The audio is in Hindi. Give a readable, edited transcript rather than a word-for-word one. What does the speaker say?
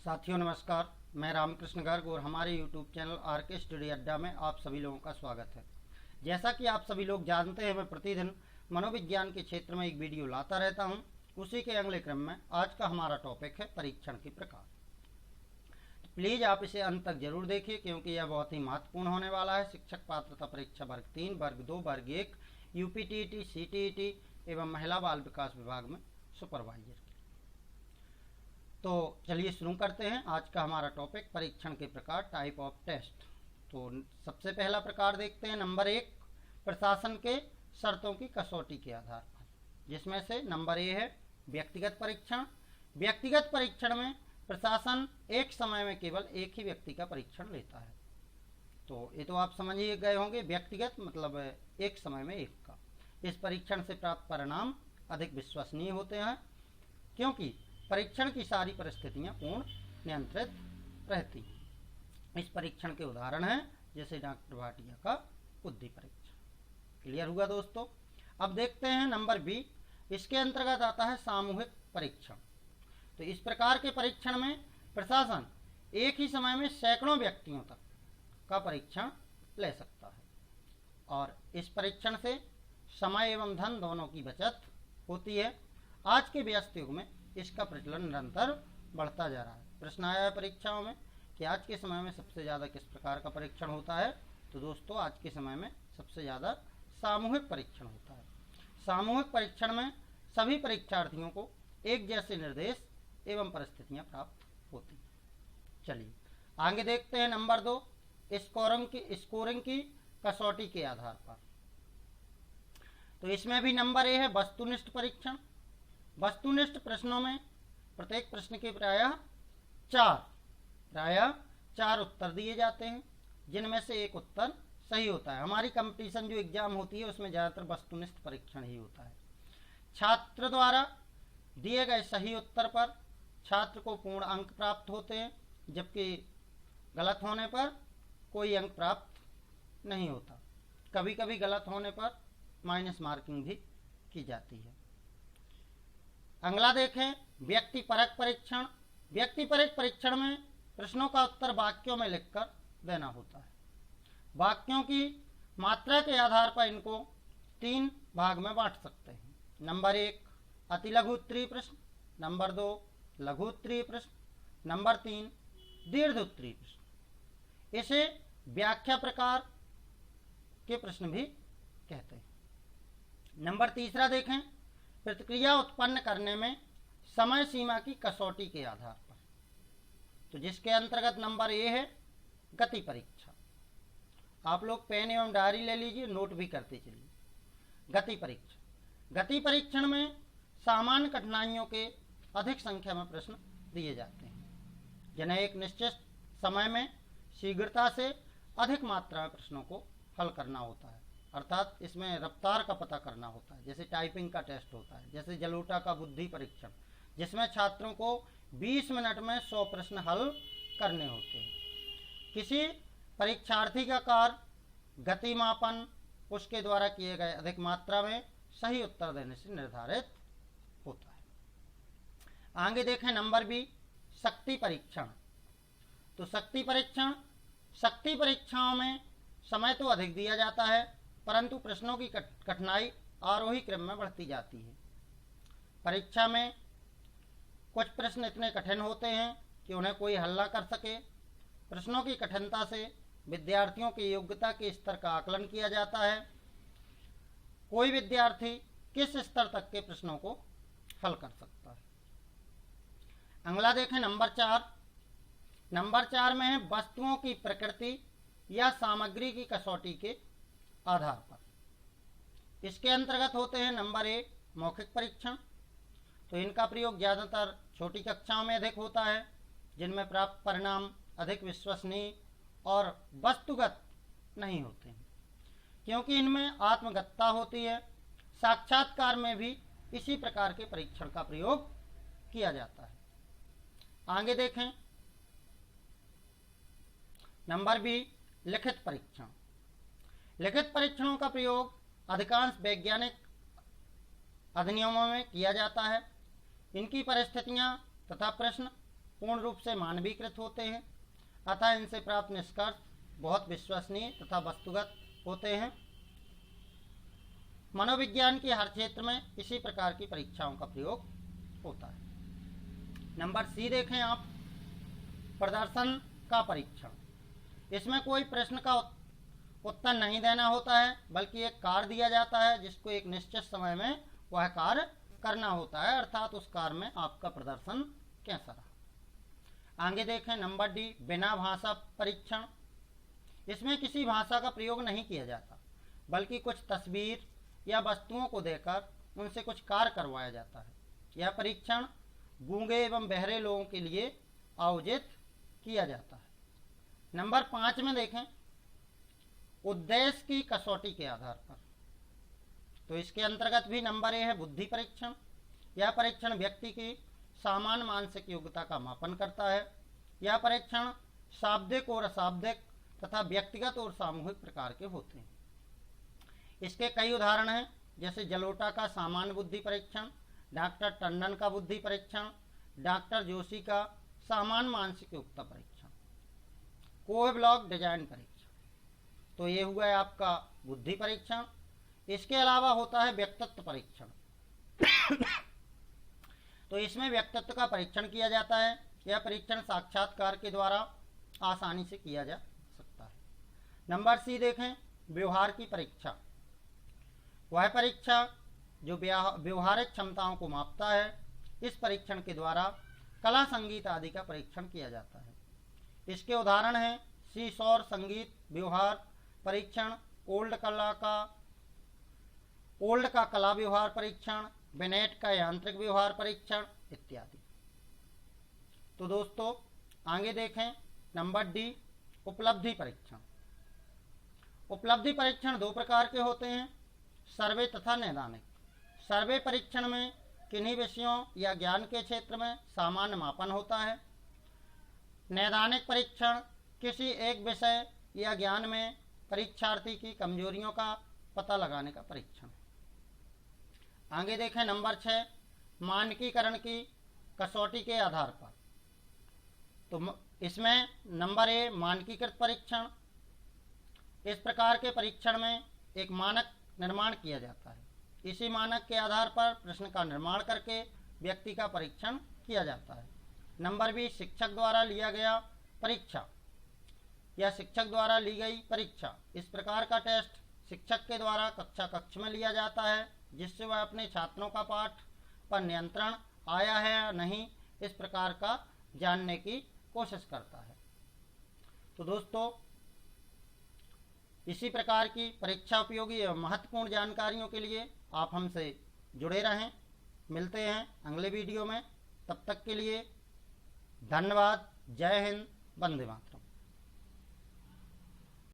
साथियों नमस्कार, मैं रामकृष्ण गर्ग और हमारे YouTube चैनल RK स्टडी अड्डा में आप सभी लोगों का स्वागत है। जैसा कि आप सभी लोग जानते हैं, मैं प्रतिदिन मनोविज्ञान के क्षेत्र में एक वीडियो लाता रहता हूं। उसी के अगले क्रम में आज का हमारा टॉपिक है परीक्षण के प्रकार। तो प्लीज़ आप इसे अंत तक जरूर देखिए, क्योंकि यह बहुत ही महत्वपूर्ण होने वाला है। शिक्षक पात्रता परीक्षा वर्ग 3, वर्ग 2, वर्ग 1, UPTET, CTET एवं महिला बाल विकास विभाग में सुपरवाइजर। तो चलिए शुरू करते हैं। आज का हमारा टॉपिक परीक्षण के प्रकार, टाइप ऑफ टेस्ट। तो सबसे पहला प्रकार देखते हैं, नंबर 1, प्रशासन के शर्तों की कसौटी के आधार पर, जिसमें से नंबर ए है व्यक्तिगत परीक्षण। व्यक्तिगत परीक्षण में प्रशासन एक समय में केवल एक ही व्यक्ति का परीक्षण लेता है। तो ये तो आप समझ ही गए होंगे, व्यक्तिगत मतलब एक समय में एक का। इस परीक्षण से प्राप्त परिणाम अधिक विश्वसनीय होते हैं, क्योंकि परीक्षण की सारी परिस्थितियां पूर्ण नियंत्रित रहती हैं। इस परीक्षण के उदाहरण हैं जैसे डॉक्टर भाटिया का बुद्धि परीक्षण। क्लियर हुआ दोस्तों। अब देखते हैं नंबर बी, इसके अंतर्गत आता है सामूहिक परीक्षण। तो इस प्रकार के परीक्षण में प्रशासन एक ही समय में सैकड़ों व्यक्तियों तक का परीक्षण ले सकता है, और इस परीक्षण से समय एवं धन दोनों की बचत होती है। आज के व्यस्त युग में इसका प्रचलन निरंतर बढ़ता जा रहा है। प्रश्न आया है परीक्षाओं में कि आज के समय में सबसे ज़्यादा किस प्रकार का परीक्षण होता है। तो दोस्तों, आज के समय में सबसे ज़्यादा सामूहिक परीक्षण होता है। सामूहिक परीक्षण में सभी परीक्षार्थियों को एक जैसे निर्देश एवं परिस्थितियां प्राप्त होती हैं। चलिए आगे देखते हैं नंबर 2, स्कोरिंग की कसौटी के आधार पर। तो इसमें भी नंबर ए है वस्तुनिष्ठ परीक्षण। वस्तुनिष्ठ प्रश्नों में प्रत्येक प्रश्न के प्रायः चार उत्तर दिए जाते हैं, जिनमें से एक उत्तर सही होता है। हमारी कंपटीशन जो एग्जाम होती है उसमें ज़्यादातर वस्तुनिष्ठ परीक्षण ही होता है। छात्र द्वारा दिए गए सही उत्तर पर छात्र को पूर्ण अंक प्राप्त होते हैं, जबकि गलत होने पर कोई अंक प्राप्त नहीं होता। कभी कभी गलत होने पर माइनस मार्किंग भी की जाती है। अगला देखें, व्यक्तिपरक परीक्षण। व्यक्तिपरक परीक्षण में प्रश्नों का उत्तर वाक्यों में लिखकर देना होता है। वाक्यों की मात्रा के आधार पर इनको 3 भाग में बांट सकते हैं। नंबर 1 अति लघु उत्तरीय प्रश्न, नंबर 2 लघु उत्तरीय प्रश्न, नंबर 3 दीर्घ उत्तरीय प्रश्न। इसे व्याख्या प्रकार के प्रश्न भी कहते हैं। नंबर 3 देखें, प्रतिक्रिया उत्पन्न करने में समय सीमा की कसौटी के आधार पर। तो जिसके अंतर्गत नंबर ए है गति परीक्षा। आप लोग पेन एवं डायरी ले लीजिए, नोट भी करते चलिए। गति परीक्षा। गति परीक्षण में सामान्य कठिनाइयों के अधिक संख्या में प्रश्न दिए जाते हैं, जिन्हें एक निश्चित समय में शीघ्रता से अधिक मात्रा में प्रश्नों को हल करना होता है। अर्थात इसमें रफ्तार का पता करना होता है। जैसे टाइपिंग का टेस्ट होता है, जैसे जलोटा का बुद्धि परीक्षण, जिसमें छात्रों को 20 मिनट में 100 प्रश्न हल करने होते हैं। किसी परीक्षार्थी का कार्य गति मापन उसके द्वारा किए गए अधिक मात्रा में सही उत्तर देने से निर्धारित होता है। आगे देखें नंबर बी, शक्ति परीक्षण। तो शक्ति परीक्षाओं में समय तो अधिक दिया जाता है, परंतु प्रश्नों की कठिनाई आरोही क्रम में बढ़ती जाती है। परीक्षा में कुछ प्रश्न इतने कठिन होते हैं कि उन्हें कोई हल न कर सके। प्रश्नों की कठिनता से विद्यार्थियों की योग्यता के स्तर का आकलन किया जाता है। कोई विद्यार्थी किस स्तर तक के प्रश्नों को हल कर सकता है। अगला देखें नंबर 4। नंबर 4 में है वस्तुओं की प्रकृति या सामग्री की कसौटी के आधार पर। इसके अंतर्गत होते हैं नंबर 1 मौखिक परीक्षण। तो इनका प्रयोग ज़्यादातर छोटी कक्षाओं में अधिक होता है, जिनमें प्राप्त परिणाम अधिक विश्वसनीय और वस्तुगत नहीं होते हैं, क्योंकि इनमें आत्मगतता होती है। साक्षात्कार में भी इसी प्रकार के परीक्षण का प्रयोग किया जाता है। आगे देखें नंबर बी, लिखित परीक्षण। लिखित परीक्षणों का प्रयोग अधिकांश वैज्ञानिक अधिनियमों में किया जाता है। इनकी परिस्थितियां तथा प्रश्न पूर्ण रूप से मानवीकृत होते हैं, अतः इनसे प्राप्त निष्कर्ष बहुत विश्वसनीय तथा वस्तुगत होते हैं। मनोविज्ञान के हर क्षेत्र में इसी प्रकार की परीक्षाओं का प्रयोग होता है। नंबर सी देखें आप, प्रदर्शन का परीक्षण। इसमें कोई प्रश्न का उत्तर नहीं देना होता है, बल्कि एक कार्य दिया जाता है जिसको एक निश्चित समय में वह कार्य करना होता है, अर्थात उस कार्य में आपका प्रदर्शन कैसा रहा। आगे देखें नंबर डी, बिना भाषा परीक्षण। इसमें किसी भाषा का प्रयोग नहीं किया जाता, बल्कि कुछ तस्वीर या वस्तुओं को देकर उनसे कुछ कार्य करवाया जाता है। यह परीक्षण गूंगे एवं बहरे लोगों के लिए आयोजित किया जाता है। नंबर 5 में देखें, उद्देश्य की कसौटी के आधार पर। तो इसके अंतर्गत भी नंबर ए है बुद्धि परीक्षण। यह परीक्षण व्यक्ति की सामान्य मानसिक योग्यता का मापन करता है। यह परीक्षण शाब्दिक और अशाब्दिक तथा व्यक्तिगत और सामूहिक प्रकार के होते हैं। इसके कई उदाहरण हैं, जैसे जलोटा का सामान्य बुद्धि परीक्षण, डॉक्टर टंडन का बुद्धि परीक्षण, डॉक्टर जोशी का सामान्य मानसिक योग्यता परीक्षण, कोहे ब्लॉक डिजाइन परीक्षण। तो ये हुआ है आपका बुद्धि परीक्षण। इसके अलावा होता है व्यक्तित्व परीक्षण। तो इसमें व्यक्तित्व का परीक्षण किया जाता है। यह परीक्षण साक्षात्कार के द्वारा आसानी से किया जा सकता है। नंबर सी देखें, व्यवहार की परीक्षा। वह परीक्षा जो व्यवहारिक क्षमताओं को मापता है। इस परीक्षण के द्वारा कला संगीत आदि का परीक्षण किया जाता है। इसके उदाहरण हैं सीसौर संगीत व्यवहार परीक्षण, ओल्ड का कला व्यवहार परीक्षण, बेनेट का यांत्रिक व्यवहार परीक्षण इत्यादि। तो दोस्तों आगे देखें नंबर डी, उपलब्धि परीक्षण। उपलब्धि परीक्षण दो प्रकार के होते हैं, सर्वे तथा नैदानिक। सर्वे परीक्षण में किन्हीं विषयों या ज्ञान के क्षेत्र में सामान्य मापन होता है। नैदानिक परीक्षण किसी एक विषय या ज्ञान में परीक्षार्थी की कमजोरियों का पता लगाने का परीक्षण। आगे देखें नंबर 6, मानकीकरण की कसौटी के आधार पर। तो इसमें नंबर ए, मानकीकृत परीक्षण। इस प्रकार के परीक्षण में एक मानक निर्माण किया जाता है। इसी मानक के आधार पर प्रश्न का निर्माण करके व्यक्ति का परीक्षण किया जाता है। नंबर बी, शिक्षक द्वारा लिया गया परीक्षा या शिक्षक द्वारा ली गई परीक्षा। इस प्रकार का टेस्ट शिक्षक के द्वारा कक्ष में लिया जाता है, जिससे वह अपने छात्रों का पाठ पर नियंत्रण आया है या नहीं, इस प्रकार का जानने की कोशिश करता है। तो दोस्तों इसी प्रकार की परीक्षा उपयोगी एवं महत्वपूर्ण जानकारियों के लिए आप हमसे जुड़े रहें। मिलते हैं अगले वीडियो में, तब तक के लिए धन्यवाद। जय हिंद, वंदे मातरम।